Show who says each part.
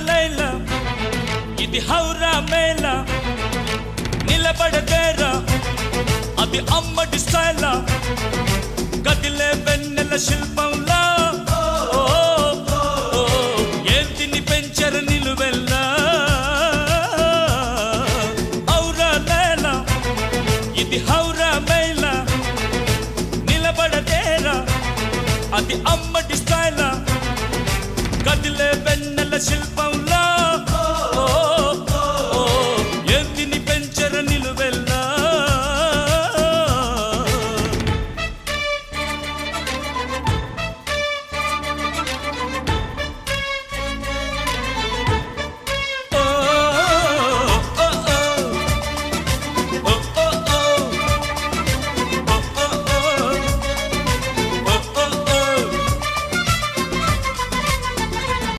Speaker 1: లైలా ఇది హౌరా మేళ నిలబడదేరా అది అమ్మడి స్టైలా కదిలే వెన్నెల శిల్పంలా ఏంటిని పెంచర నిలువెల్లా ఔరా లైలా ఇది హౌరా మేళ నిలబడదేరా అది అమ్మడి స్టైలా కదిలే వెన్నెల శిల్పం